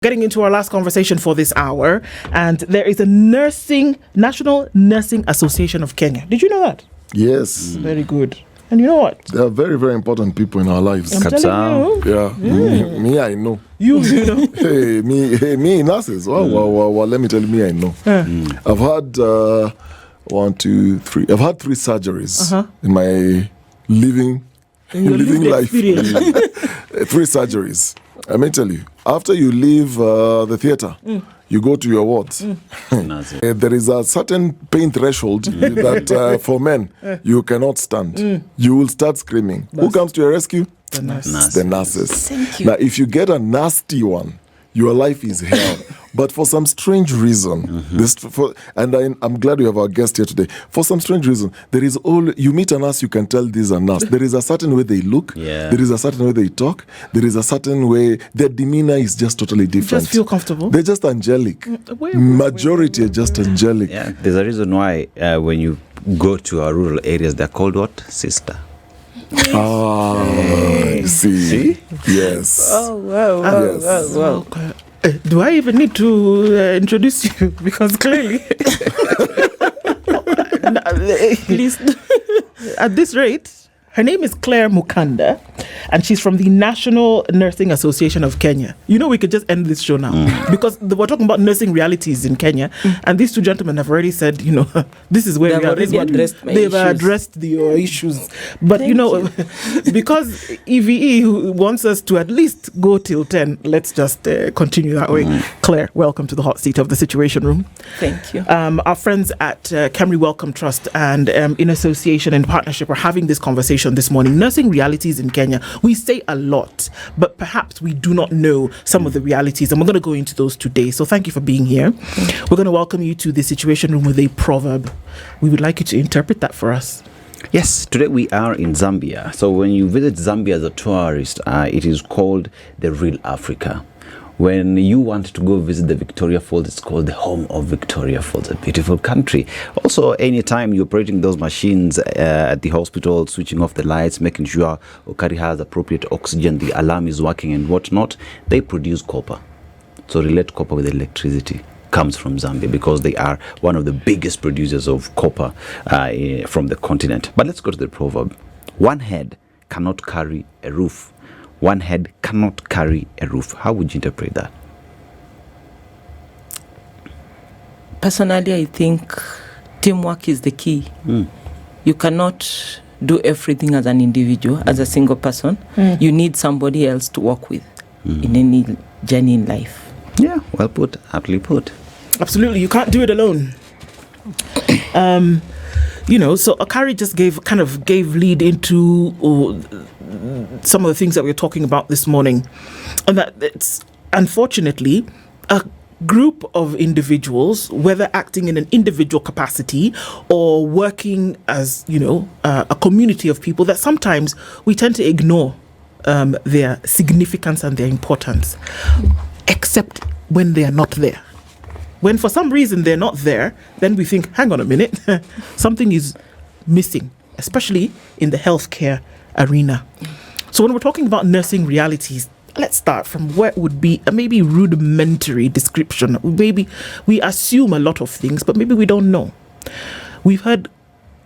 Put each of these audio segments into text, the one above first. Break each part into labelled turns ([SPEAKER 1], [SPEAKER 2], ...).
[SPEAKER 1] Getting into our last conversation for this hour, and there is a National Nursing Association of Kenya. Did you know that?
[SPEAKER 2] Yes.
[SPEAKER 1] Very good. And you know what?
[SPEAKER 2] They are very, very important people in our lives.
[SPEAKER 1] I'm telling you.
[SPEAKER 2] Yeah. Me, I know.
[SPEAKER 1] You know.
[SPEAKER 2] me, nurses. Well, let me tell you, me, I know. I've had 1, 2, 3. I've had 3 surgeries in my living life. 3 surgeries. I may tell you, after you leave the theater, you go to your wards. There is a certain pain threshold that for men, you cannot stand. You will start screaming. Who comes to your rescue?
[SPEAKER 1] The nurses.
[SPEAKER 2] The nurses.
[SPEAKER 3] Thank you.
[SPEAKER 2] Now, if you get a nasty one, your life is hell. But for some strange reason, I'm glad we have our guest here today. For some strange reason, you meet a nurse, you can tell this is a nurse. There is a certain way they look.
[SPEAKER 4] Yeah.
[SPEAKER 2] There is a certain way they talk. There is a certain way their demeanor is just totally different.
[SPEAKER 1] Just feel comfortable.
[SPEAKER 2] They're just angelic. Majority are just angelic.
[SPEAKER 4] Yeah, there's a reason why when you go to our rural areas, they're called what? Sister.
[SPEAKER 2] See? Yes.
[SPEAKER 3] Oh, wow.
[SPEAKER 2] Yes.
[SPEAKER 3] Wow.
[SPEAKER 1] Do I even need to introduce you? Because clearly,
[SPEAKER 3] Please.
[SPEAKER 1] at this rate, her name is Clare Mukanda, and she's from the National Nursing Association of Kenya. You know, we could just end this show now because we're talking about nursing realities in Kenya, and these 2 gentlemen have already said, this is where
[SPEAKER 3] They've already addressed my
[SPEAKER 1] They've
[SPEAKER 3] issues.
[SPEAKER 1] addressed your issues. But, because EVE wants us to at least go till 10, let's just continue that way. Claire, welcome to the hot seat of the Situation Room.
[SPEAKER 3] Thank you.
[SPEAKER 1] Our friends at Camry Welcome Trust and in association and partnership are having this conversation this morning. Nursing realities in Kenya. We say a lot, but perhaps we do not know some of the realities, and we're going to go into those today. So thank you for being here. We're going to welcome you to the Situation Room with a proverb. We would like you to interpret that for us.
[SPEAKER 4] Yes, today we are in Zambia. So when you visit Zambia as a tourist, it is called the real Africa. When you want to go visit the Victoria Falls, it's called the home of Victoria Falls, a beautiful country. Also, anytime you're operating those machines at the hospital, switching off the lights, making sure Okari has appropriate oxygen, the alarm is working and whatnot, they produce copper. So relate copper with electricity comes from Zambia because they are one of the biggest producers of copper from the continent. But let's go to the proverb. One head cannot carry a roof. One head cannot carry a roof. How would you interpret that?
[SPEAKER 3] Personally, I think teamwork is the key. You cannot do everything as an individual, as a single person. You need somebody else to work with in any journey in life.
[SPEAKER 4] Yeah, well put, aptly put.
[SPEAKER 1] Absolutely, you can't do it alone. So Okari just gave lead into some of the things that we're talking about this morning, and that it's unfortunately a group of individuals, whether acting in an individual capacity or working as a community of people, that sometimes we tend to ignore their significance and their importance, except when they are not there. When for some reason they're not there, then we think, hang on a minute, something is missing, especially in the healthcare arena. So when we're talking about nursing realities, let's start from what would be a maybe rudimentary description. Maybe we assume a lot of things, but maybe we don't know. We've heard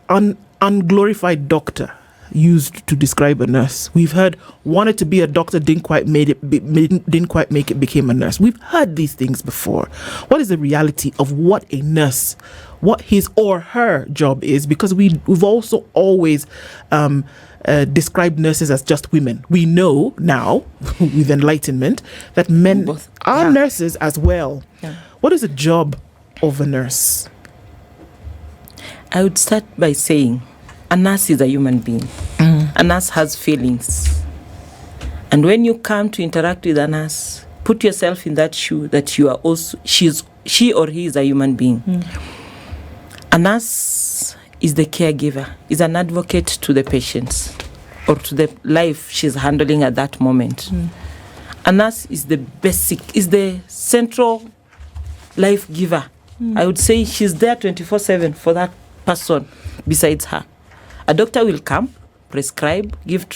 [SPEAKER 1] unglorified doctor used to describe a nurse. We've heard wanted to be a doctor, didn't quite make it, became a nurse. We've heard these things before. What is the reality of what a nurse, what his or her job is? Because we've also always described nurses as just women. We know now, with enlightenment, that men are nurses as well. Yeah. What is the job of a nurse?
[SPEAKER 3] I would start by saying a nurse is a human being. A nurse has feelings. And when you come to interact with a nurse, put yourself in that shoe that you are also, she or he is a human being. A nurse is the caregiver, is an advocate to the patients or to the life she's handling at that moment. A nurse is the central life giver. I would say she's there 24/7 for that person besides her. A doctor will come, prescribe, give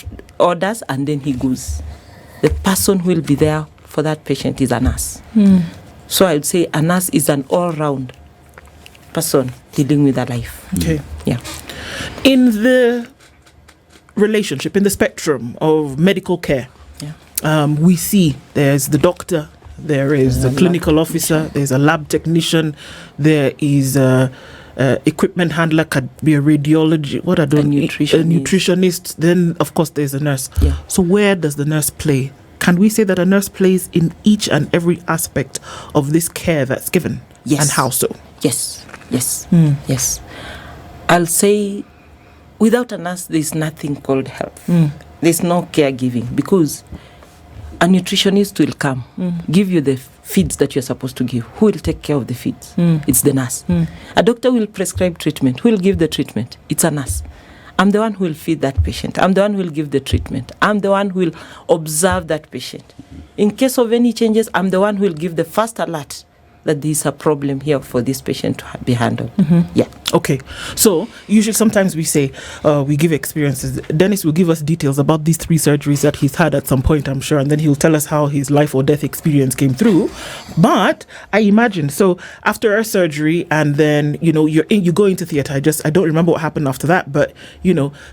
[SPEAKER 3] orders, and then he goes. The person will be there for that patient is a nurse. So I would say a nurse is an all-round person dealing with a life.
[SPEAKER 1] Okay.
[SPEAKER 3] Yeah.
[SPEAKER 1] In the relationship, in the spectrum of medical care, we see there's the doctor, there is the clinical officer, there's a lab technician, there is a equipment handler, could be a radiology, a nutritionist. Then, of course, there's a nurse.
[SPEAKER 3] Yeah.
[SPEAKER 1] So where does the nurse play? Can we say that a nurse plays in each and every aspect of this care that's given?
[SPEAKER 3] Yes.
[SPEAKER 1] And how so?
[SPEAKER 3] Yes. Yes. I'll say without a nurse, there's nothing called health. There's no caregiving, because a nutritionist will come, give you the feeds that you're supposed to give. Who will take care of the feeds? It's the nurse. A doctor will prescribe treatment. Who will give the treatment? It's a nurse. I'm the one who will feed that patient. I'm the one who will give the treatment. I'm the one who will observe that patient. In case of any changes, I'm the one who will give the first alert that there's a problem here for this patient to be handled. Yeah.
[SPEAKER 1] Okay. So usually sometimes we say, we give experiences. Dennis will give us details about these 3 surgeries that he's had at some point, I'm sure, and then he'll tell us how his life or death experience came through. But I imagine, so after a surgery, and then, you go into theater. I don't remember what happened after that, but,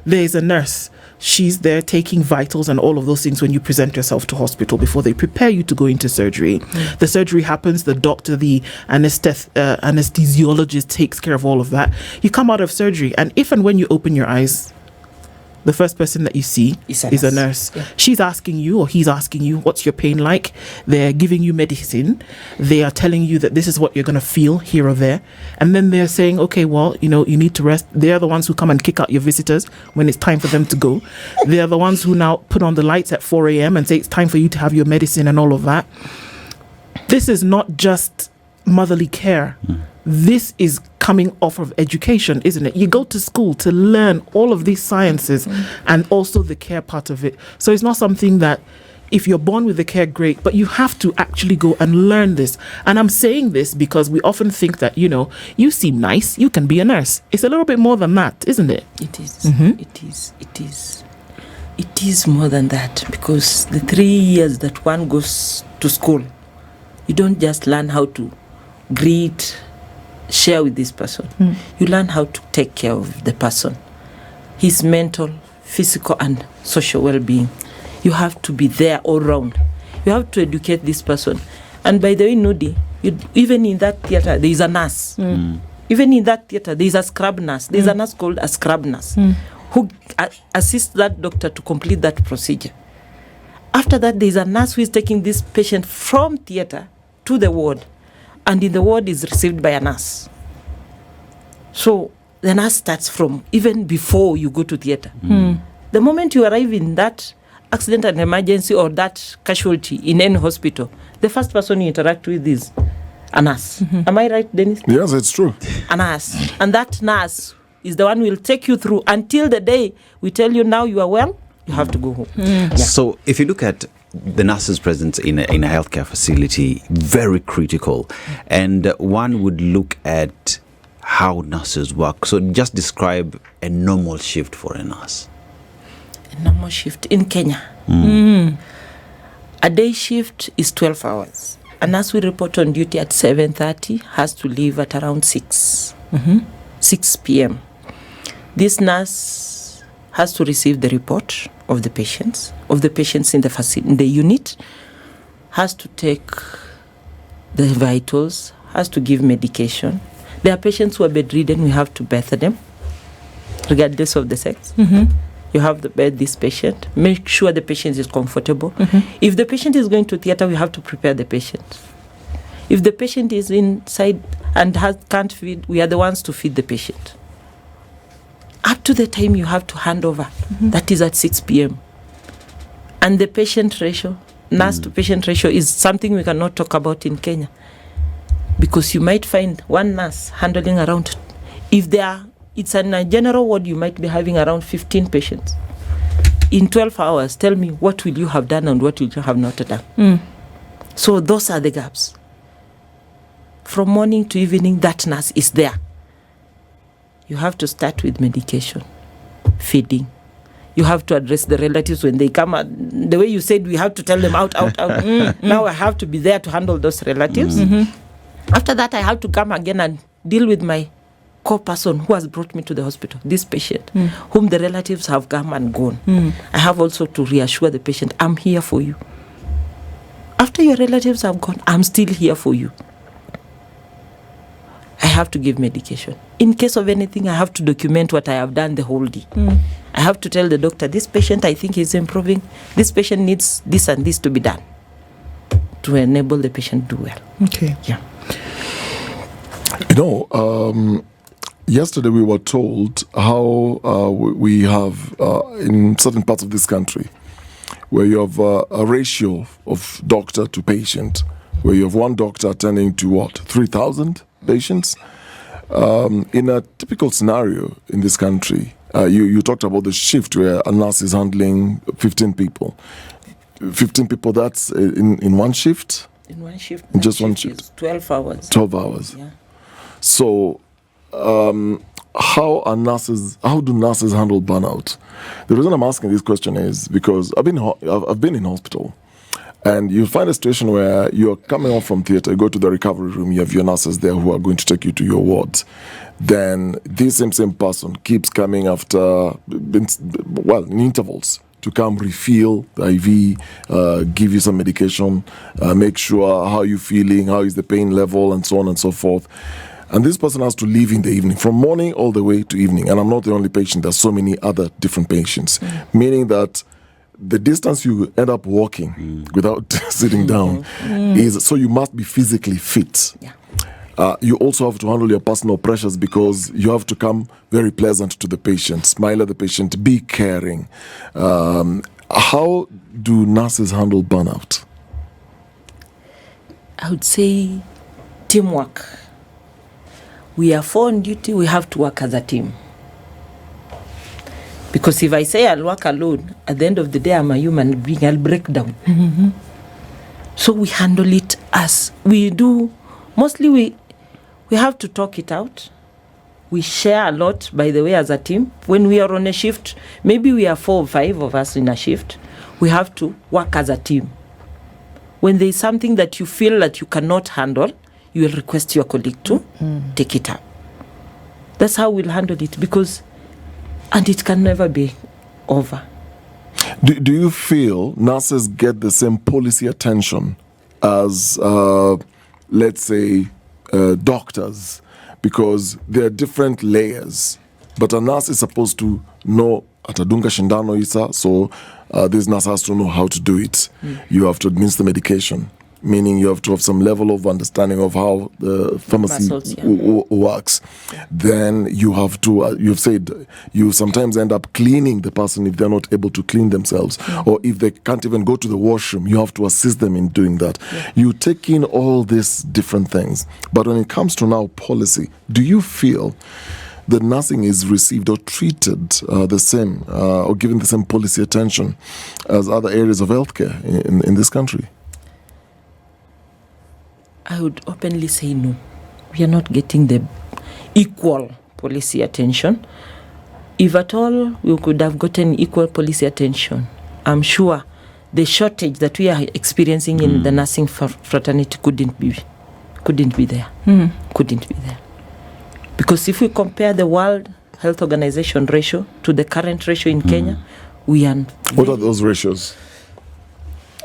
[SPEAKER 1] there's a nurse. She's there taking vitals and all of those things when you present yourself to hospital before they prepare you to go into surgery. The surgery happens, the doctor, the anesthesiologist takes care of all of that. You come out of surgery, and if and when you open your eyes, the first person that you see is a nurse.
[SPEAKER 3] Yeah.
[SPEAKER 1] She's asking you, or he's asking you, what's your pain like? They're giving you medicine. They are telling you that this is what you're going to feel here or there. And then they're saying, okay, well, you need to rest. They're the ones who come and kick out your visitors when it's time for them to go. They're the ones who now put on the lights at 4 a.m. and say it's time for you to have your medicine and all of that. This is not just motherly care. This is coming off of education, isn't it? You go to school to learn all of these sciences and also the care part of it. So it's not something that if you're born with the care, great, but you have to actually go and learn this. And I'm saying this because we often think that, you seem nice, you can be a nurse. It's a little bit more than that, isn't it?
[SPEAKER 3] It is. It is more than that, because the 3 years that one goes to school, you don't just learn how to greet, share with this person. You learn how to take care of the person, his mental, physical and social well-being. You have to be there all round. You have to educate this person. And by the way, Nudi, even in that theater there is a nurse. Even in that theater there is a scrub nurse. There is a nurse called a scrub nurse who assists that doctor to complete that procedure. After that, there is a nurse who is taking this patient from theater to the ward, and in the ward is received by a nurse. So the nurse starts from even before you go to theater. The moment you arrive in that accident and emergency or that casualty in any hospital, the first person you interact with is a nurse. Am I right, Dennis?
[SPEAKER 2] Yes, it's true.
[SPEAKER 3] A nurse. And that nurse is the one who will take you through until the day we tell you now you are well, you have to go home. Yeah.
[SPEAKER 4] So if you look at the nurse's presence in a healthcare facility, very critical. And one would look at how nurses work. So just describe a normal shift for a nurse.
[SPEAKER 3] A normal shift in Kenya. A day shift is 12 hours. A nurse will report on duty at 7:30, has to leave at around 6 p.m. This nurse has to receive the report of the patients in the facility, in the unit, has to take the vitals, has to give medication. There are patients who are bedridden, we have to bathe them, regardless of the sex. You have to bed this patient, make sure the patient is comfortable. If the patient is going to theater, we have to prepare the patient. If the patient is inside and can't feed, we are the ones to feed the patient. Up to the time you have to hand over, that is at 6 p.m. And the patient ratio, nurse to patient ratio, is something we cannot talk about in Kenya. Because you might find one nurse handling around, it's in a general ward, you might be having around 15 patients. In 12 hours, tell me, what will you have done and what will you have not done? So those are the gaps. From morning to evening, that nurse is there. You have to start with medication, feeding. You have to address the relatives when they come. The way you said, we have to tell them out. Now I have to be there to handle those relatives. After that, I have to come again and deal with my co-person who has brought me to the hospital, this patient, whom the relatives have come and gone. I have also to reassure the patient, I'm here for you. After your relatives have gone, I'm still here for you. I have to give medication. In case of anything, I have to document what I have done the whole day. I have to tell the doctor, this patient, I think is improving. This patient needs this and this to be done to enable the patient to do well.
[SPEAKER 1] Okay.
[SPEAKER 3] Yeah.
[SPEAKER 2] Yesterday we were told how we have in certain parts of this country where you have a ratio of doctor to patient, where you have one doctor attending to 3,000 patients. In a typical scenario in this country, you talked about the shift where a nurse is handling 15 people. 15 people, that's in one shift?
[SPEAKER 3] In one shift.
[SPEAKER 2] In just one shift?
[SPEAKER 3] 12 hours.
[SPEAKER 2] 12 hours.
[SPEAKER 3] Yeah.
[SPEAKER 2] So, how do nurses handle burnout? The reason I'm asking this question is because I've been in hospital, and you find a situation where you're coming off from theatre, you go to the recovery room, you have your nurses there who are going to take you to your wards. Then this same person keeps coming after, in intervals, to come refill the IV, give you some medication, make sure how you're feeling, how is the pain level, and so on and so forth. And this person has to leave in the evening, from morning all the way to evening. And I'm not the only patient, there's so many other different patients. Meaning that the distance you end up walking without sitting down is, so you must be physically fit.
[SPEAKER 3] Yeah.
[SPEAKER 2] You also have to handle your personal pressures because you have to come very pleasant to the patient, smile at the patient, be caring. How do nurses handle burnout?
[SPEAKER 3] I would say teamwork. We are 4 on duty, we have to work as a team. Because if I say I'll work alone, at the end of the day, I'm a human being, I'll break down. So we handle it as we do. Mostly we have to talk it out. We share a lot, by the way, as a team. When we are on a shift, maybe we are 4 or 5 of us in a shift, we have to work as a team. When there is something that you feel that you cannot handle, you will request your colleague to take it up. That's how we'll handle it, and it can never be over.
[SPEAKER 2] Do you feel nurses get the same policy attention as, let's say, doctors? Because there are different layers. But a nurse is supposed to know atadunga shindano isa, so this nurse has to know how to do it. You have to administer medication, meaning you have to have some level of understanding of how the pharmacy works. Then you have to, you've said, you sometimes end up cleaning the person if they're not able to clean themselves. Or if they can't even go to the washroom, you have to assist them in doing that. You take in all these different things. But when it comes to now policy, do you feel that nursing is received or treated the same or given the same policy attention as other areas of healthcare in this country?
[SPEAKER 3] I would openly say no. We are not getting the equal policy attention. If at all we could have gotten equal policy attention, I'm sure the shortage that we are experiencing in the nursing fraternity couldn't be there. Couldn't be there. Because if we compare the World Health Organization ratio to the current ratio in Kenya, we are...
[SPEAKER 2] What are those ratios?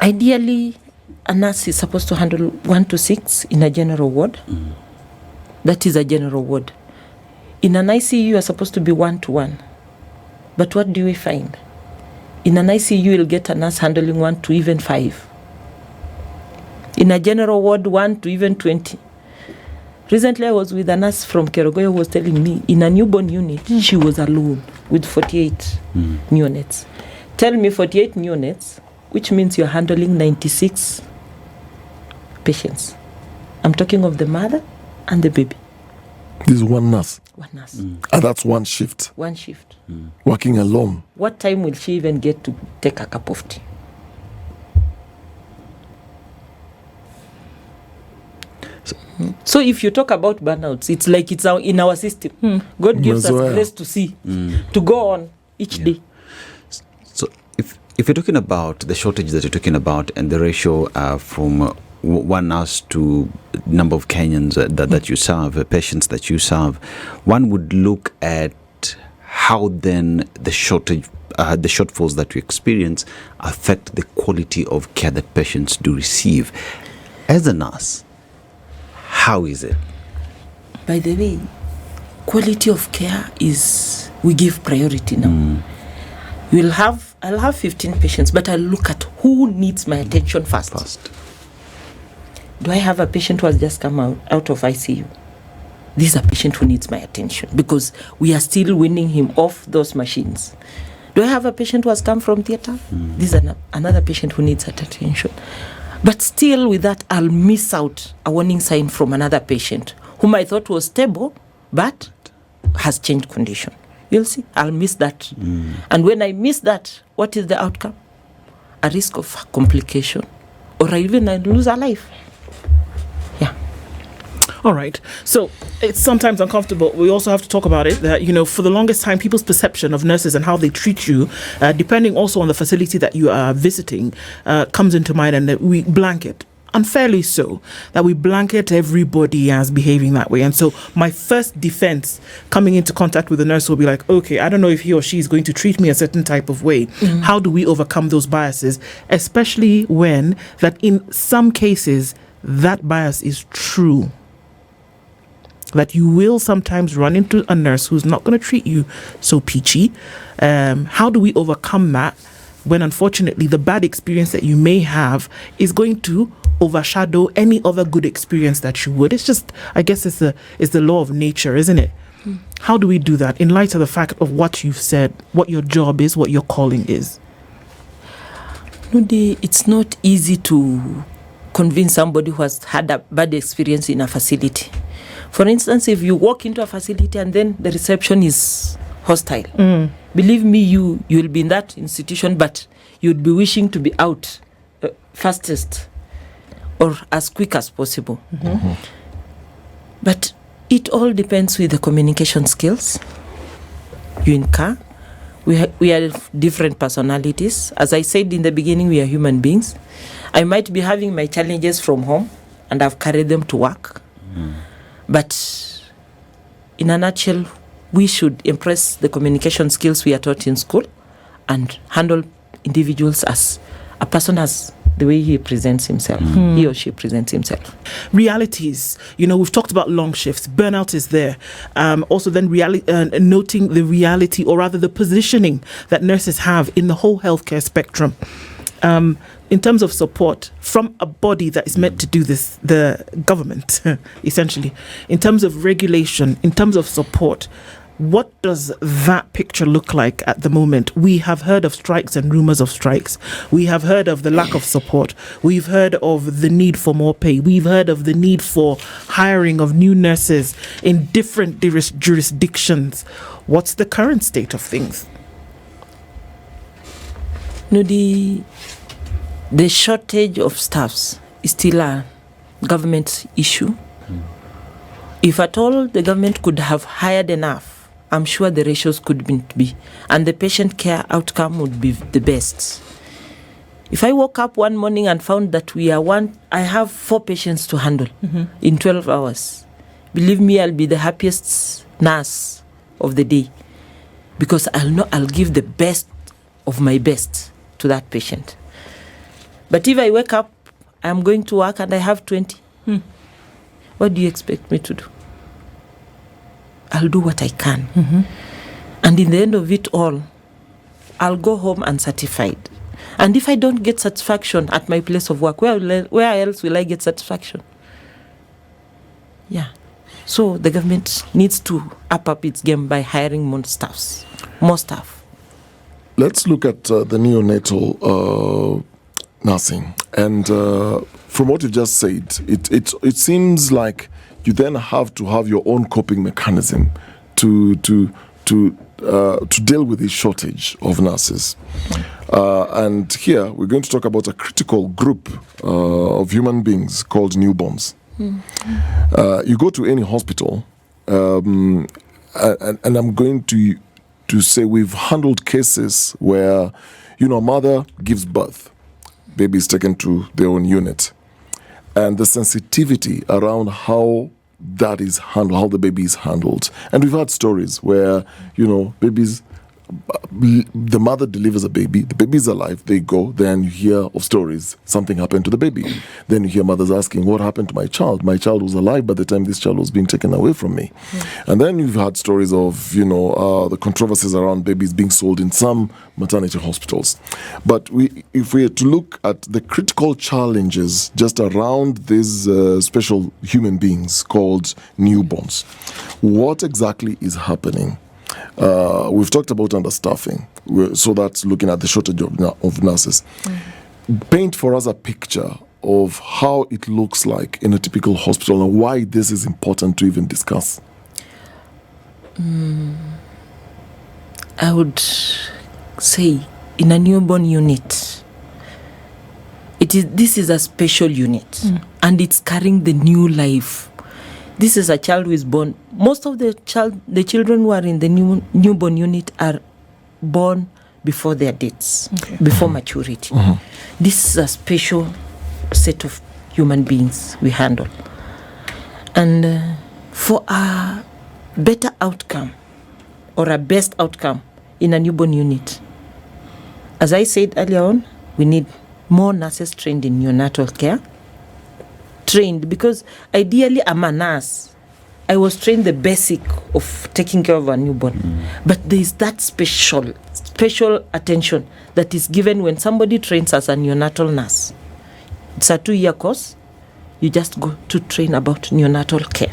[SPEAKER 3] Ideally, a nurse is supposed to handle 1 to 6 in a general ward. That is a general ward. In an ICU, you are supposed to be 1 to 1. But what do we find? In an ICU, you'll get a nurse handling 1 to even 5. In a general ward, 1 to even 20. Recently, I was with a nurse from Kerogoya who was telling me, in a newborn unit, she was alone with 48 neonates. Tell me 48 neonates, which means you're handling 96 patients. I'm talking of the mother and the baby.
[SPEAKER 2] This is one nurse?
[SPEAKER 3] One nurse.
[SPEAKER 2] And that's one shift?
[SPEAKER 3] One shift.
[SPEAKER 2] Working alone?
[SPEAKER 3] What time will she even get to take a cup of tea? So if you talk about burnouts, it's like it's in our system. God gives us grace to see, to go on each day.
[SPEAKER 4] If you're talking about the shortage that you're talking about and the ratio from one nurse to number of Kenyans that you serve, patients that you serve, one would look at how then the shortfalls that we experience affect the quality of care that patients do receive. As a nurse, how is it?
[SPEAKER 3] By the way, quality of care is, we give priority now. I'll have 15 patients, but I'll look at who needs my attention first. Do I have a patient who has just come out of ICU? This is a patient who needs my attention because we are still weaning him off those machines. Do I have a patient who has come from theatre? This is another patient who needs that attention. But still with that, I'll miss out a warning sign from another patient whom I thought was stable, but has changed condition. You'll see, I'll miss that. And when I miss that, what is the outcome? A risk of complication, or even I lose a life. Yeah.
[SPEAKER 1] All right. So it's sometimes uncomfortable. We also have to talk about it that, for the longest time, people's perception of nurses and how they treat you, depending also on the facility that you are visiting, comes into mind, and that we blanket. Unfairly so, that we blanket everybody as behaving that way. And so my first defense coming into contact with a nurse will be like, okay, I don't know if he or she is going to treat me a certain type of way. How do we overcome those biases, especially when that in some cases that bias is true? That you will sometimes run into a nurse who's not going to treat you so peachy. How do we overcome that when unfortunately the bad experience that you may have is going to overshadow any other good experience that you would? It's just, I guess it's the law of nature, isn't it? How do we do that in light of the fact of what you've said, what your job is, what your calling is?
[SPEAKER 3] It's not easy to convince somebody who has had a bad experience in a facility. For instance, if you walk into a facility and then the reception is hostile, believe me, you'll be in that institution, but you'd be wishing to be out fastest or as quick as possible. But it all depends with the communication skills you incur. We have different personalities. As I said in the beginning, we are human beings. I might be having my challenges from home and I've carried them to work. But in a nutshell, we should impress the communication skills we are taught in school and handle individuals as a person as the way he presents himself, he or she presents himself.
[SPEAKER 1] Realities, we've talked about long shifts, burnout is there. Also then noting the reality, or rather the positioning that nurses have in the whole healthcare spectrum. In terms of support from a body that is meant to do this, the government, essentially. In terms of regulation, in terms of support, what does that picture look like at the moment? We have heard of strikes and rumors of strikes. We have heard of the lack of support. We've heard of the need for more pay. We've heard of the need for hiring of new nurses in different jurisdictions. What's the current state of things?
[SPEAKER 3] The shortage of staffs is still a government issue. If at all the government could have hired enough, I'm sure the ratios could be, and the patient care outcome would be the best. If I woke up one morning and found that I have 4 patients to handle in 12 hours, believe me, I'll be the happiest nurse of the day, because I'll know I'll give the best of my best to that patient. But if I wake up, I'm going to work and I have 20, what do you expect me to do? I'll do what I can. And in the end of it all, I'll go home unsatisfied. And if I don't get satisfaction at my place of work, where else will I get satisfaction? Yeah. So the government needs to up its game by hiring more staff.
[SPEAKER 2] Let's look at the neonatal nursing. And from what you just said, it seems like you then have to have your own coping mechanism to deal with this shortage of nurses. And here we're going to talk about a critical group of human beings called newborns. You go to any hospital, and I'm going to to say we've handled cases where, a mother gives birth, baby is taken to their own unit, and the sensitivity around how that is handled, how the baby is handled. And we've had stories where, babies, the mother delivers a baby, the baby is alive, they go, then you hear of stories, something happened to the baby. Then you hear mothers asking, what happened to my child? My child was alive by the time this child was being taken away from me. And then you've had stories of, the controversies around babies being sold in some maternity hospitals. But if we are to look at the critical challenges just around these special human beings called newborns, what exactly is happening? We've talked about understaffing, so that's looking at the shortage of nurses. Paint for us a picture of how it looks like in a typical hospital and why this is important to even discuss.
[SPEAKER 3] I would say in a newborn unit, this is a special unit, and it's carrying the new life. This is a child who is born. Most of the children who are in the newborn unit are born before their dates, before maturity. This is a special set of human beings we handle. And for a better outcome or a best outcome in a newborn unit, as I said earlier on, we need more nurses trained in neonatal care. Trained because ideally I'm a nurse. I was trained the basic of taking care of a newborn. But there is that special attention that is given when somebody trains as a neonatal nurse. It's a 2-year course. You just go to train about neonatal care.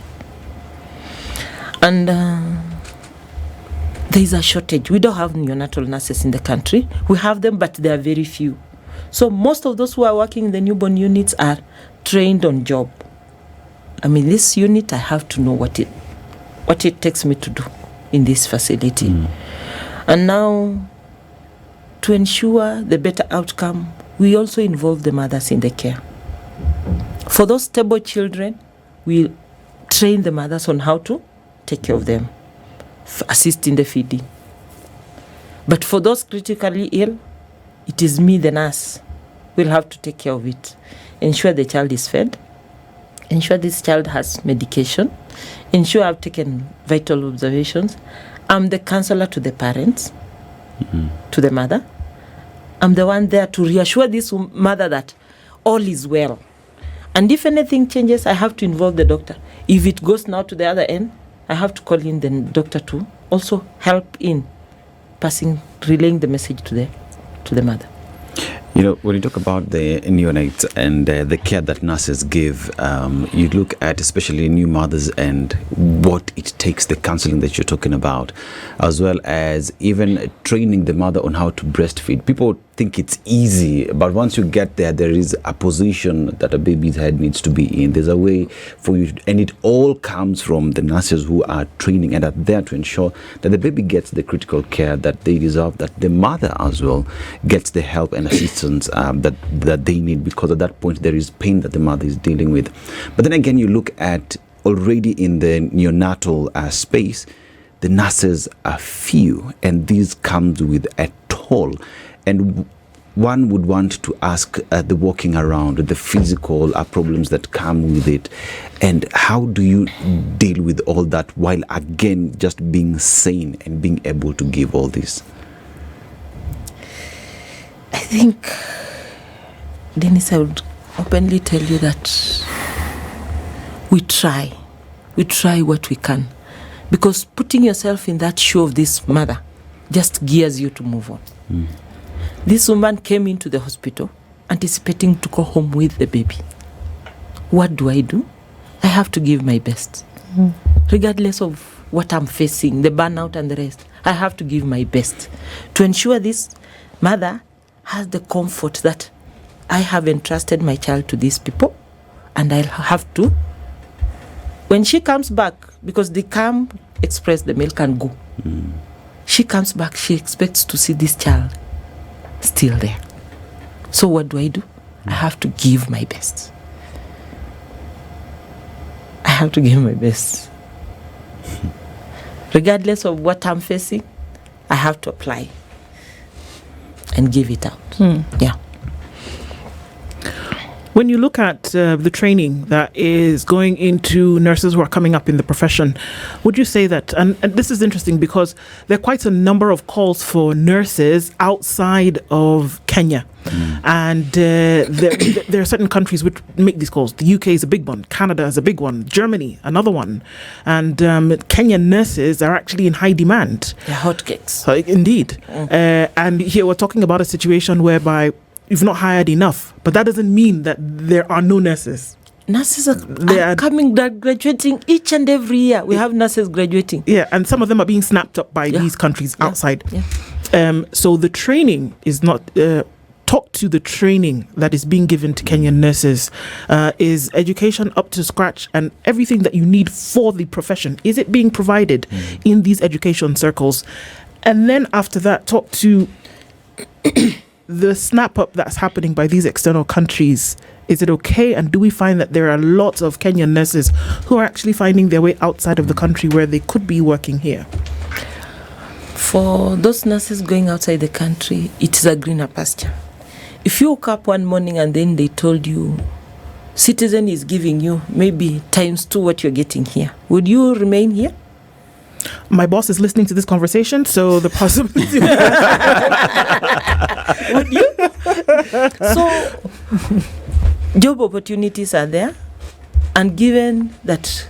[SPEAKER 3] And there is a shortage. We don't have neonatal nurses in the country. We have them, but they are very few. So most of those who are working in the newborn units are trained on job. I mean, this unit, I have to know what it takes me to do in this facility. And now, to ensure the better outcome, we also involve the mothers in the care. For those stable children, we train the mothers on how to take care of them, assist in the feeding. But for those critically ill, it is me, the nurse, will have to take care of it. Ensure the child is fed, ensure this child has medication, ensure I've taken vital observations. I'm the counselor to the parents, to the mother. I'm the one there to reassure this mother that all is well. And if anything changes, I have to involve the doctor. If it goes now to the other end, I have to call in the doctor to also help in relaying the message to the mother.
[SPEAKER 4] When you talk about the neonates and the care that nurses give, you look at especially new mothers and what it takes, the counseling that you're talking about, as well as even training the mother on how to breastfeed. People think it's easy, but once you get there, there is a position that a baby's head needs to be in. There's a way for you, and it all comes from the nurses who are training and are there to ensure that the baby gets the critical care that they deserve, that the mother as well gets the help and assistance that they need, because at that point there is pain that the mother is dealing with. But then again, you look at already in the neonatal space, the nurses are few, and this comes with a toll. And one would want to ask the walking around, the physical problems that come with it, and how do you deal with all that while again just being sane and being able to give all this?
[SPEAKER 3] I think, Dennis, I would openly tell you that we try what we can, because putting yourself in that shoe of this mother just gears you to move on. This woman came into the hospital anticipating to go home with the baby. What do? I have to give my best. Regardless of what I'm facing, the burnout and the rest, I have to give my best to ensure this mother has the comfort that I have entrusted my child to these people, and I'll have to, when she comes back, because they come express the milk and go. She comes back, she expects to see this child still there. So what do? I have to give my best. I have to give my best. Regardless of what I'm facing, I have to apply and give it out. Yeah.
[SPEAKER 1] When you look at the training that is going into nurses who are coming up in the profession, would you say that, and this is interesting because there are quite a number of calls for nurses outside of Kenya. And there are certain countries which make these calls. The UK is a big one. Canada is a big one. Germany, another one. And Kenyan nurses are actually in high demand.
[SPEAKER 3] They're hotcakes.
[SPEAKER 1] Indeed. And here we're talking about a situation whereby you've not hired enough, but that doesn't mean that there are no nurses.
[SPEAKER 3] Nurses are coming, graduating each and every year. We have nurses graduating.
[SPEAKER 1] Yeah, and some of them are being snapped up by these countries outside.
[SPEAKER 3] Yeah.
[SPEAKER 1] So the training is not... talk to the training that is being given to Kenyan nurses. Is education up to scratch and everything that you need for the profession? Is it being provided in these education circles? And then after that, talk to the snap up that's happening by these external countries. Is it okay? And do we find that there are lots of Kenyan nurses who are actually finding their way outside of the country where they could be working here?
[SPEAKER 3] For those nurses going outside the country, it is a greener pasture. If you woke up one morning and then they told you Citizen is giving you maybe ×2 what you're getting here, would you remain here?
[SPEAKER 1] My boss is listening to this conversation, so the possibility.
[SPEAKER 3] Would you? So, job opportunities are there, and given that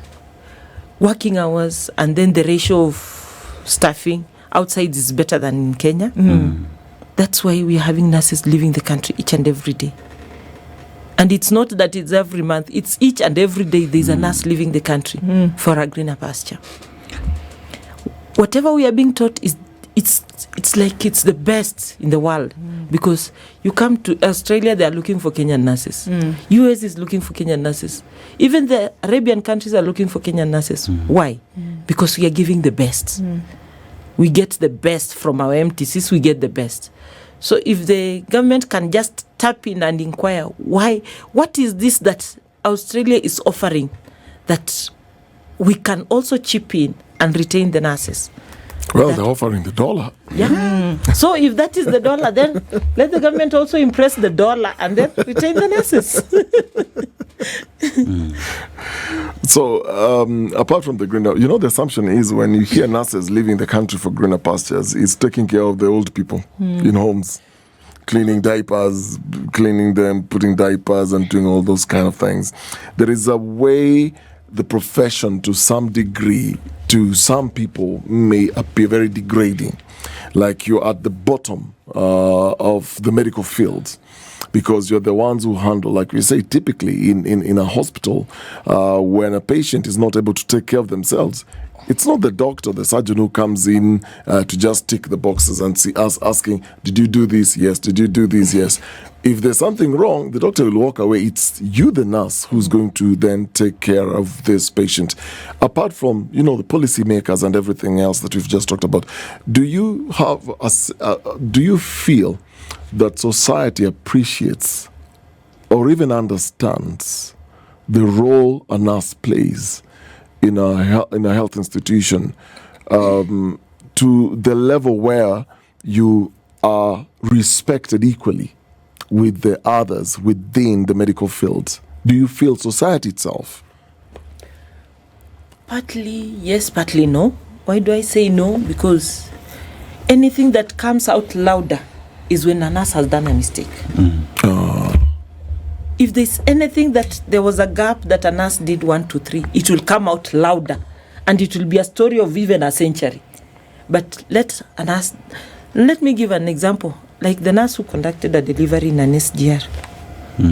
[SPEAKER 3] working hours and then the ratio of staffing outside is better than in Kenya, that's why we're having nurses leaving the country each and every day. And it's not that it's every month, it's each and every day there's a nurse leaving the country for a greener pasture. Whatever we are being taught is it's like it's the best in the world, because you come to Australia, they are looking for Kenyan nurses. US is looking for Kenyan nurses. Even the Arabian countries are looking for Kenyan nurses. Why? Because we are giving the best. We get the best from our MTCs, we get the best. So if the government can just tap in and inquire, why, what is this that Australia is offering that we can also chip in and retain the nurses?
[SPEAKER 2] Well, they're offering the dollar.
[SPEAKER 3] Yeah. So if that is the dollar, then let the government also impress the dollar and then retain the nurses.
[SPEAKER 2] So, apart from the greener, the assumption is when you hear nurses leaving the country for greener pastures, it's taking care of the old people in homes, cleaning diapers, cleaning them, putting diapers and doing all those kind of things. There is a way the profession, to some degree, to some people, may appear very degrading, like you're at the bottom of the medical field, because you're the ones who handle, like we say, typically in a hospital, when a patient is not able to take care of themselves, it's not the doctor, the surgeon who comes in to just tick the boxes and see us asking, did you do this? Yes. Did you do this? Yes. If there's something wrong, the doctor will walk away. It's you, the nurse, who's going to then take care of this patient. Apart from, the policymakers and everything else that we've just talked about, do you feel that society appreciates or even understands the role a nurse plays in a health institution, to the level where you are respected equally with the others within the medical field? Do you feel society itself?
[SPEAKER 3] Partly yes, partly no. Why do I say no? Because anything that comes out louder is when a nurse has done a mistake. If there's anything that there was a gap that a nurse did 1, 2, 3, it will come out louder, and it will be a story of even a century. But let me give an example. Like the nurse who conducted a delivery in an SGR.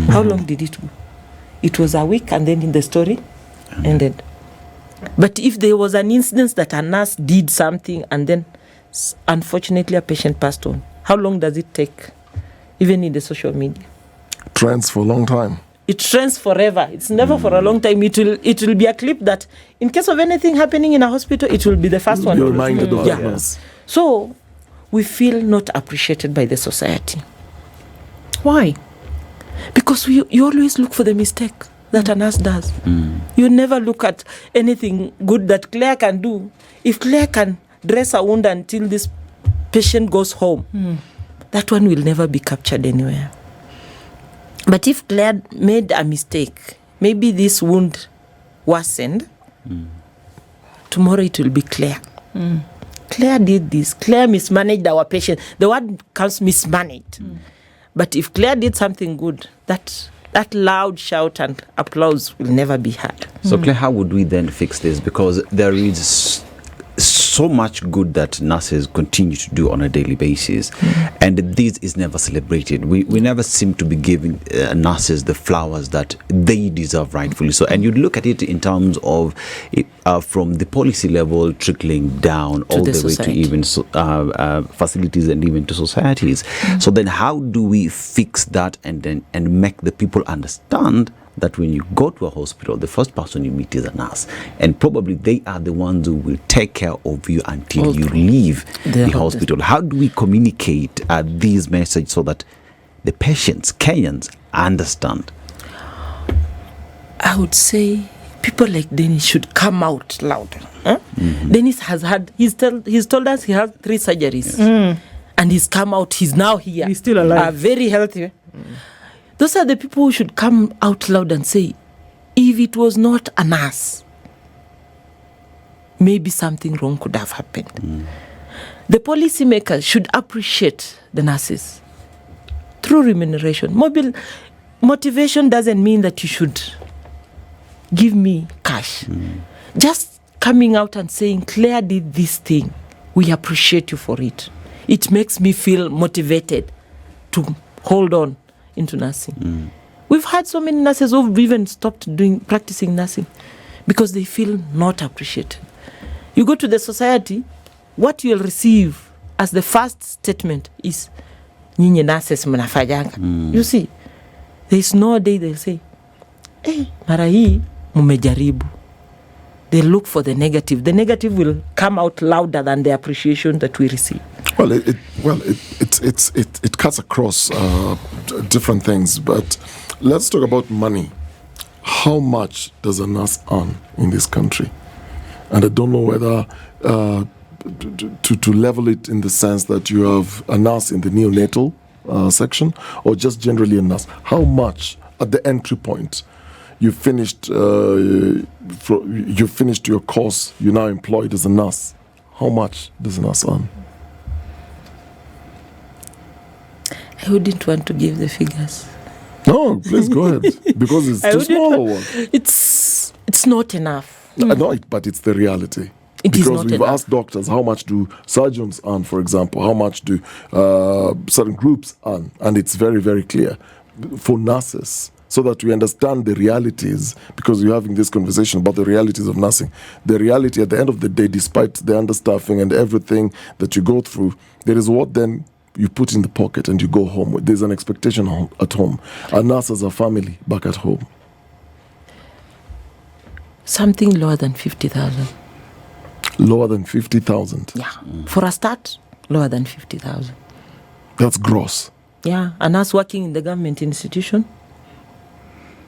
[SPEAKER 3] How long did it go? It was a week, and then in the story ended. But if there was an instance that a nurse did something and then unfortunately a patient passed on, how long does it take? Even in the social media.
[SPEAKER 2] Trends for a long time.
[SPEAKER 3] It trends forever. It's never for a long time. It will be a clip that in case of anything happening in a hospital, it will be the first one.
[SPEAKER 2] You're reminded of that. Yes.
[SPEAKER 3] So we feel not appreciated by the society.
[SPEAKER 1] Why?
[SPEAKER 3] Because you always look for the mistake that a nurse does. You never look at anything good that Clare can do. If Clare can dress a wound until this patient goes home. That one will never be captured anywhere. But if Clare made a mistake, maybe this wound worsened, tomorrow it will be Clare. Clare did this. Clare mismanaged our patient. The word comes mismanaged. But if Clare did something good, that loud shout and applause will never be heard.
[SPEAKER 4] So, Claire, how would we then fix this? Because there is so much good that nurses continue to do on a daily basis, and this is never celebrated. We never seem to be giving nurses the flowers that they deserve rightfully so. And you look at it in terms of from the policy level trickling down all the way to even facilities and even to societies. So then how do we fix that and make the people understand that when you go to a hospital, the first person you meet is a nurse, and probably they are the ones who will take care of you until you leave the hospital? How do we communicate these messages so that the patients, Kenyans, understand?
[SPEAKER 3] I would say people like Dennis should come out louder. Dennis he's told us he has 3 surgeries, and he's come out. He's now here.
[SPEAKER 1] He's still alive.
[SPEAKER 3] Very healthy. Those are the people who should come out loud and say, if it was not a nurse, maybe something wrong could have happened. The policymakers should appreciate the nurses through remuneration. Motivation doesn't mean that you should give me cash. Just coming out and saying, Claire did this thing, we appreciate you for it. It makes me feel motivated to hold on into nursing. We've had so many nurses who've even stopped practicing nursing because they feel not appreciated. You go to the society, what you'll receive as the first statement is, nyinyi nurses mnafanyanga. You see, there's no day they'll say, mara hii mumejaribu. They look for the negative. The negative will come out louder than the appreciation that we receive.
[SPEAKER 2] Well, it cuts across different things, but let's talk about money. How much does a nurse earn in this country? And I don't know whether to level it in the sense that you have a nurse in the neonatal section, or just generally a nurse. How much at the entry point? You finished your course. You're now employed as a nurse. How much does a nurse earn?
[SPEAKER 3] I wouldn't want to give the figures.
[SPEAKER 2] No, please go ahead, because it's too small or what?
[SPEAKER 3] It's not enough.
[SPEAKER 2] No, but it's the reality. Because we've asked doctors, how much do surgeons earn, for example? How much do certain groups earn? And it's very, very clear. For nurses, so that we understand the realities, because we're having this conversation about the realities of nursing. The reality at the end of the day, despite the understaffing and everything that you go through, there is what then you put in the pocket and you go home. There's an expectation at home. A nurse has a family back at home.
[SPEAKER 3] Something lower than 50,000.
[SPEAKER 2] Lower than 50,000?
[SPEAKER 3] Yeah. For a start, lower than 50,000.
[SPEAKER 2] That's gross.
[SPEAKER 3] Yeah. A nurse working in the government institution.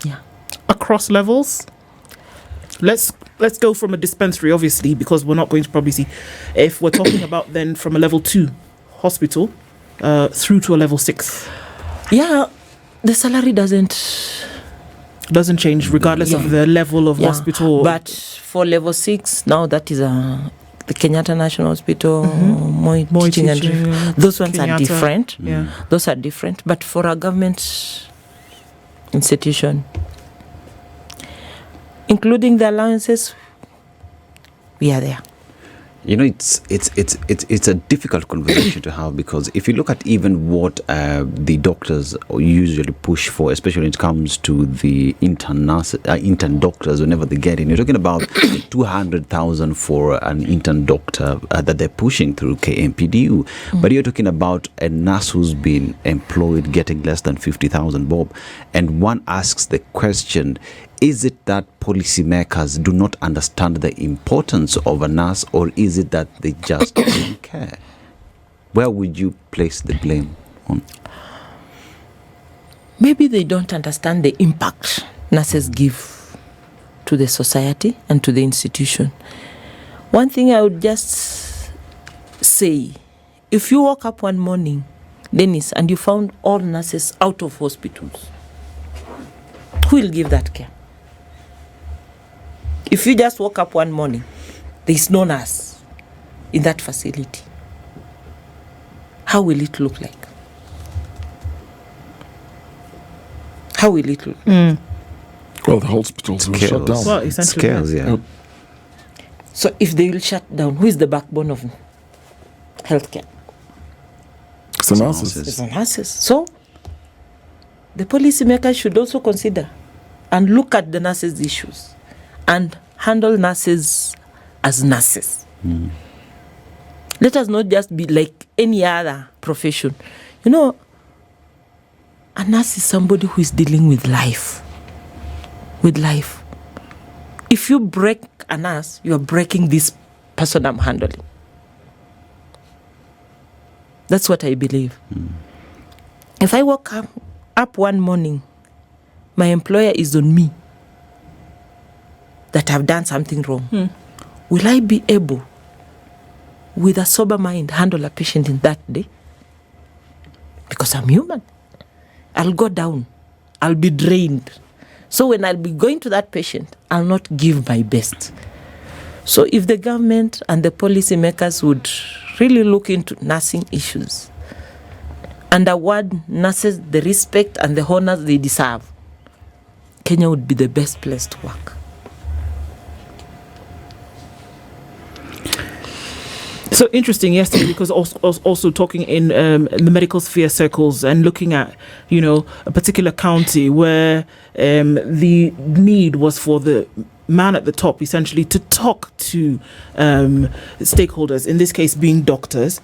[SPEAKER 3] Yeah.
[SPEAKER 1] Across levels? Let's go from a dispensary, obviously, because we're not going to probably see. If we're talking about then from a level 2 hospital through to a level 6.
[SPEAKER 3] Yeah, the salary doesn't
[SPEAKER 1] change regardless of the level of hospital.
[SPEAKER 3] But for level 6, now that is the Kenyatta National Hospital, Moi Teaching and those ones Kenyatta. Are different.
[SPEAKER 1] Yeah.
[SPEAKER 3] Those are different. But for a government institution, including the allowances, we are there.
[SPEAKER 4] You know, it's a difficult conversation to have, because if you look at even what the doctors usually push for, especially when it comes to the intern doctors, whenever they get in, you're talking about 200,000 for an intern doctor that they're pushing through KMPDU. But you're talking about a nurse who's been employed getting less than 50,000 bob. And one asks the question, is it that policymakers do not understand the importance of a nurse, or is it that they just don't care? Where would you place the blame on?
[SPEAKER 3] Maybe they don't understand the impact nurses give to the society and to the institution. One thing I would just say if you woke up one morning, Dennis, and you found all nurses out of hospitals, who will give that care? If you just woke up one morning, there is no nurse in that facility, how will it look like? How will it look?
[SPEAKER 2] Well, the hospitals will shut down.
[SPEAKER 1] Well, essentially,
[SPEAKER 4] Scales, yeah.
[SPEAKER 2] Yep.
[SPEAKER 3] So if they will shut down, who is the backbone of healthcare?
[SPEAKER 2] It's the nurses.
[SPEAKER 3] It's the nurses. So the policymakers should also consider and look at the nurses' issues and handle nurses as nurses. Let us not just be like any other profession. You know, a nurse is somebody who is dealing with life. With life. If you break a nurse, you are breaking this person I'm handling. That's what I believe. If I woke up one morning, my employer is on me, that I've done something wrong, will I be able, with a sober mind, handle a patient in that day? Because I'm human. I'll go down. I'll be drained. So when I'll be going to that patient, I'll not give my best. So if the government and the policymakers would really look into nursing issues and award nurses the respect and the honors they deserve, Kenya would be the best place to work.
[SPEAKER 1] So interesting yesterday, because also talking in the medical sphere circles and looking at, you know, a particular county where the need was for the man at the top essentially to talk to stakeholders, in this case being doctors.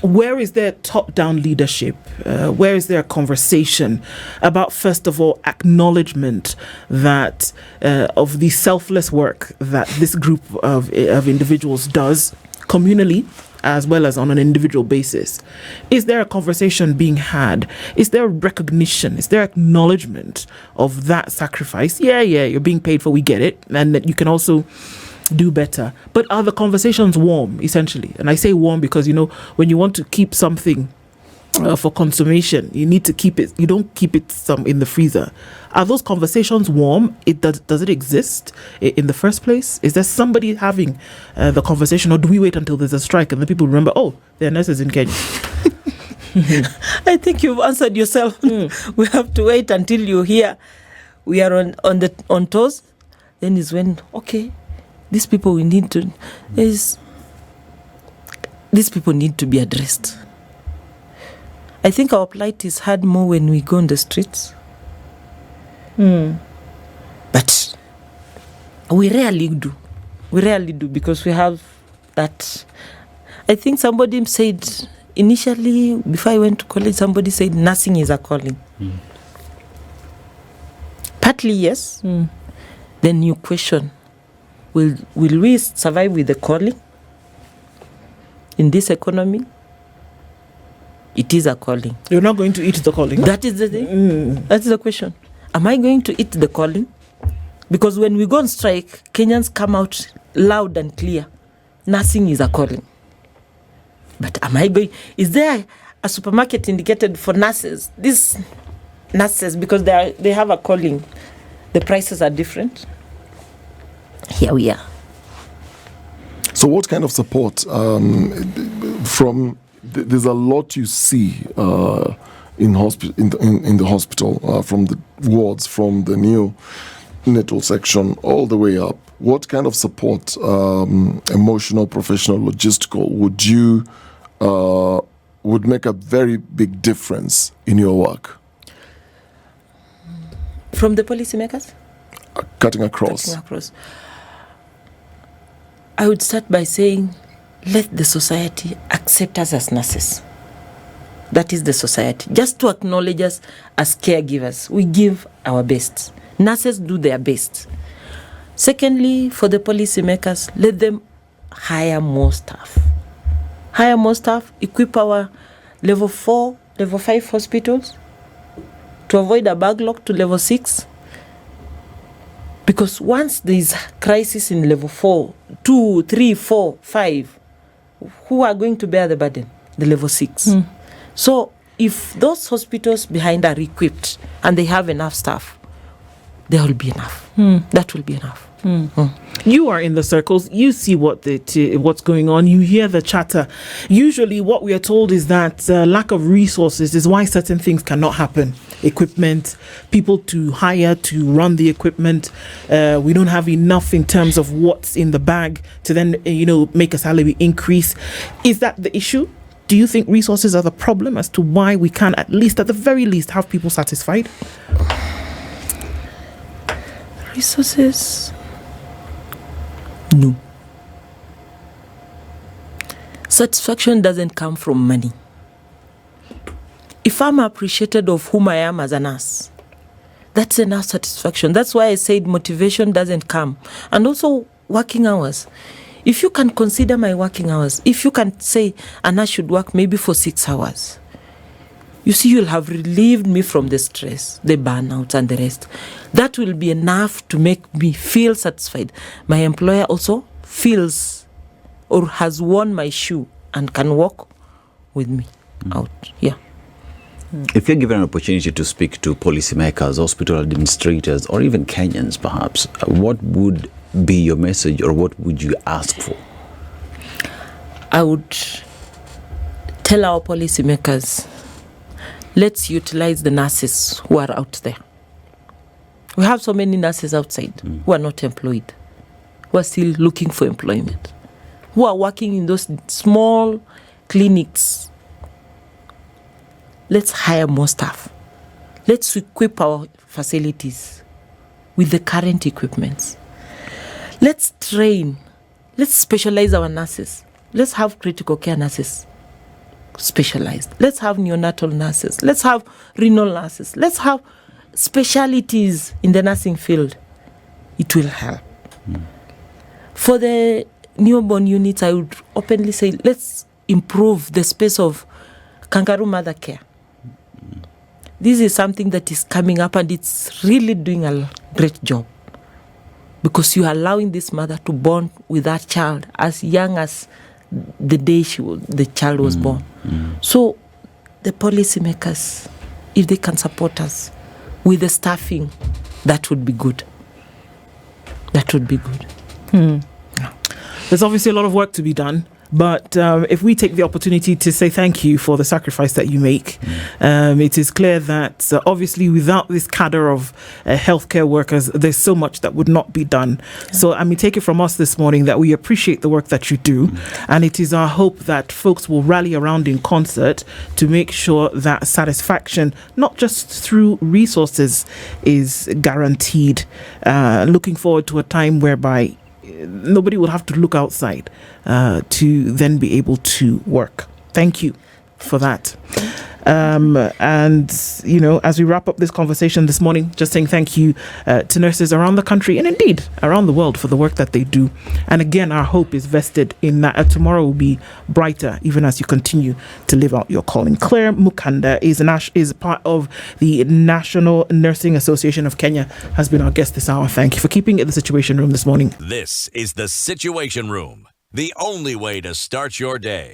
[SPEAKER 1] Where is there top-down leadership? Where is there a conversation about, first of all, acknowledgement that of the selfless work that this group of individuals does communally as well as on an individual basis? Is there a conversation being had? Is there recognition? Is there acknowledgement of that sacrifice? Yeah, you're being paid for, we get it, and that you can also do better. But are the conversations warm, essentially? And I say warm because, you know, when you want to keep something for consummation, you need to keep it, you don't keep it in the freezer. Are those conversations warm? Does it exist in the first place? Is there somebody having the conversation, or do we wait until there's a strike and the people remember, oh, there are nurses in Kenya?
[SPEAKER 3] I think you've answered yourself. We have to wait until you hear we are on toes. Then is when, okay, these people need to be addressed. I think our plight is hard more when we go on the streets. But we rarely do. We rarely do because we have that. I think somebody said initially, before I went to college, somebody said nursing is a calling. Partly yes. Then you question, will we survive with the calling in this economy? It is a calling.
[SPEAKER 1] You're not going to eat the calling.
[SPEAKER 3] That is the thing. That's the question. Am I going to eat the calling? Because when we go on strike, Kenyans come out loud and clear. Nursing is a calling. But am I going? Is there a supermarket indicated for nurses? These nurses, because they have a calling, the prices are different. Here we are.
[SPEAKER 2] So what kind of support from... There's a lot you see in the hospital, from the wards, from the neonatal section, all the way up. What kind of support, emotional, professional, logistical, would make a very big difference in your work?
[SPEAKER 3] From the policymakers?
[SPEAKER 2] Cutting across.
[SPEAKER 3] I would start by saying, let the society accept us as nurses. That is the society. Just to acknowledge us as caregivers. We give our best. Nurses do their best. Secondly, for the policymakers, let them hire more staff. Hire more staff, equip our level 4, level 5 hospitals to avoid a backlog to level 6. Because once there is crisis in level 4, 2, 3, 4, 5, who are going to bear the burden? The level 6. So if those hospitals behind are equipped and they have enough staff, there will be enough. That will be enough.
[SPEAKER 1] You are in the circles. You see what's going on. You hear the chatter. Usually what we are told is that lack of resources is why certain things cannot happen. Equipment, people to hire to run the equipment. We don't have enough in terms of what's in the bag to then, make a salary increase. Is that the issue? Do you think resources are the problem as to why we can, at the very least, have people satisfied?
[SPEAKER 3] Resources? No. Satisfaction doesn't come from money. If I'm appreciated of whom I am as a nurse, that's enough satisfaction. That's why I said motivation doesn't come. And also working hours. If you can consider my working hours, if you can say a nurse should work maybe for 6 hours, you see, you'll have relieved me from the stress, the burnout and the rest. That will be enough to make me feel satisfied. My employer also feels or has worn my shoe and can walk with me out. Yeah.
[SPEAKER 4] If you're given an opportunity to speak to policymakers, hospital administrators, or even Kenyans perhaps, what would be your message or what would you ask for?
[SPEAKER 3] I would tell our policymakers, let's utilize the nurses who are out there. We have so many nurses outside who are not employed, who are still looking for employment, who are working in those small clinics. Let's hire more staff. Let's equip our facilities with the current equipments. Let's train. Let's specialize our nurses. Let's have critical care nurses specialized. Let's have neonatal nurses. Let's have renal nurses. Let's have specialties in the nursing field. It will help. For the newborn units, I would openly say, let's improve the space of kangaroo mother care. This is something that is coming up and it's really doing a great job because you are allowing this mother to bond with that child as young as the day the child was born. So the policymakers, if they can support us with the staffing, that would be good. That would be good.
[SPEAKER 1] Yeah. There's obviously a lot of work to be done. But if we take the opportunity to say thank you for the sacrifice that you make, it is clear that obviously without this cadre of healthcare workers, there's so much that would not be done. So take it from us this morning that we appreciate the work that you do. And it is our hope that folks will rally around in concert to make sure that satisfaction, not just through resources, is guaranteed. Looking forward to a time whereby nobody will have to look outside to then be able to work. Thank you for that. And, as we wrap up this conversation this morning, just saying thank you to nurses around the country and indeed around the world for the work that they do. And again, our hope is vested in that tomorrow will be brighter, even as you continue to live out your calling. Clare Mukanda is part of the National Nursing Association of Kenya, has been our guest this hour. Thank you for keeping it the Situation Room this morning.
[SPEAKER 5] This is the Situation Room, the only way to start your day.